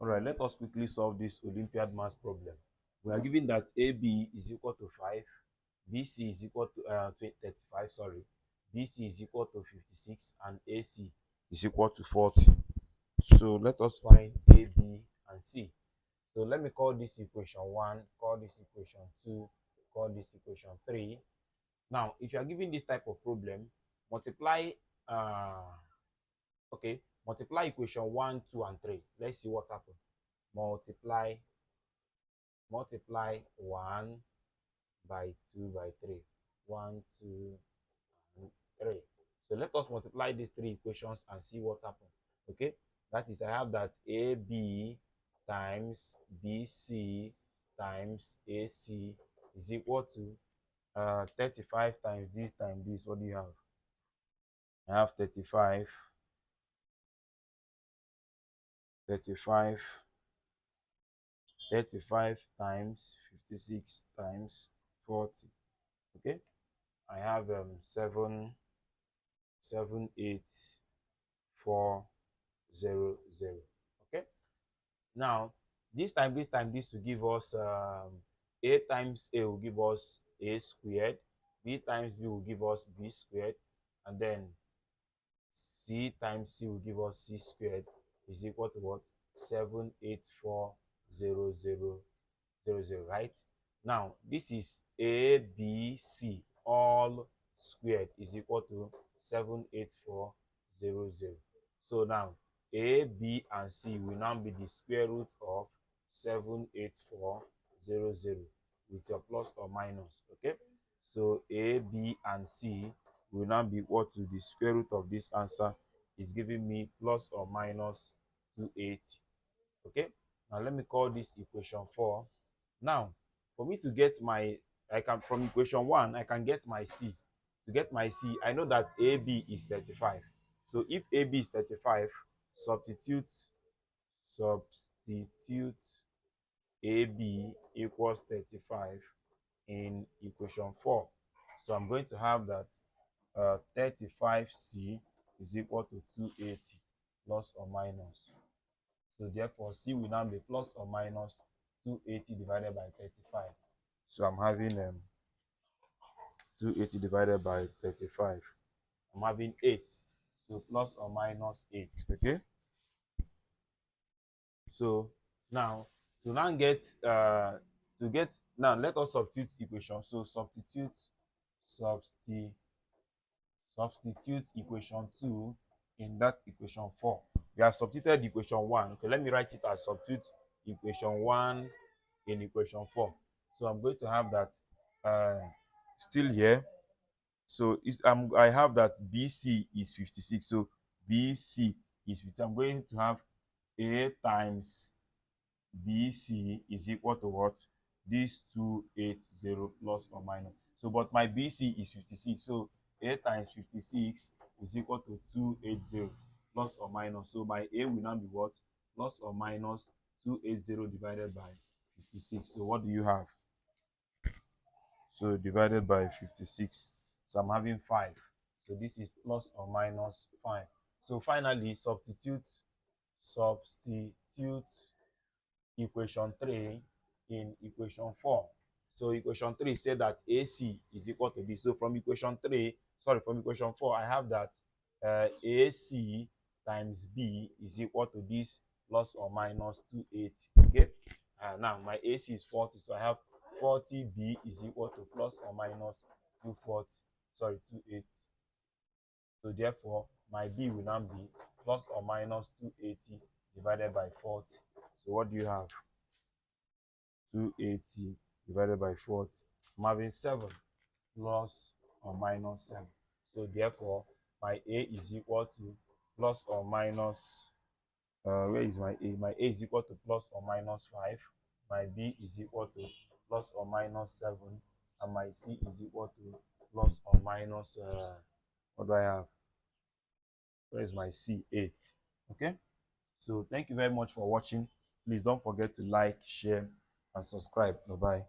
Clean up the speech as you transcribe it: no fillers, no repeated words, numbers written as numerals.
All right, let us quickly solve this Olympiad mass problem. We are given that AB is equal to 5, BC is equal to 35, sorry, BC is equal to 56, and AC is equal to 40. So let us find A, B, and C. So let me call this equation 1, call this equation 2, call this equation 3. Now, if you are given this type of problem, multiply, uh, okay, multiply equation 1, 2, and 3. Let's see what happens. Multiply 1 by 2 by 3. 1, 2, and 3. So let us multiply these three equations and see what happens. Okay, that is, I have that AB times BC times AC is equal to 35 times this times this. What do you have? I have 35 times 56 times 40. Okay, I have 7 8 4 0 0. Okay, now this will give us a times a will give us a squared, b times b will give us b squared, and then c times c will give us c squared is equal to what? 7840000, right? Now this is a b c all squared is equal to 78400. So now a, b, and c will now be the square root of 78400 with your plus or minus. Okay, so a, b, and c will now be equal to the square root of this answer is giving me plus or minus 280. Okay, now let me call this equation 4. Now for me to get my, I can, from equation 1 I can get my c. To get my c, I know that AB is 35. So if AB is 35, substitute AB equals 35 in equation 4. So I'm going to have that 35C is equal to 280 plus or minus. So therefore C will now be plus or minus 280 divided by 35. So I'm having 280 divided by 35. I'm having 8. So plus or minus 8. Okay. So now now let us substitute equation. So substitute equation 2 in that equation 4. We have substituted equation 1. Okay, let me write it as substitute equation 1 in equation 4. So I'm going to have that still here. So I have that BC is 56. So BC is 50. I'm going to have A times BC is equal to what? This 280 plus or minus. So, but my BC is 56. So A times 56 is equal to 280 plus or minus. So my A will now be what? Plus or minus 280 divided by 56. So what do you have? So divided by 56. So I'm having 5. So this is plus or minus 5. So finally, substitute equation 3 in equation 4. So equation 3 said that AC is equal to this. So from equation 4, I have that AC times B is equal to this plus or minus 280. Okay. Now my AC is 40, so I have 40B is equal to plus or minus 280. So therefore, my B will now be plus or minus 280 divided by 40. So what do you have? 280 divided by 40. I'm having 7 plus or minus 7. So therefore, my A is equal to plus or minus, where is my A? My A is equal to plus or minus 5. My B is equal to plus or minus 7. And my C is equal to plus or minus, what do I have? Where is my C? 8. Okay. So thank you very much for watching. Please don't forget to like, share, and subscribe. Bye-bye.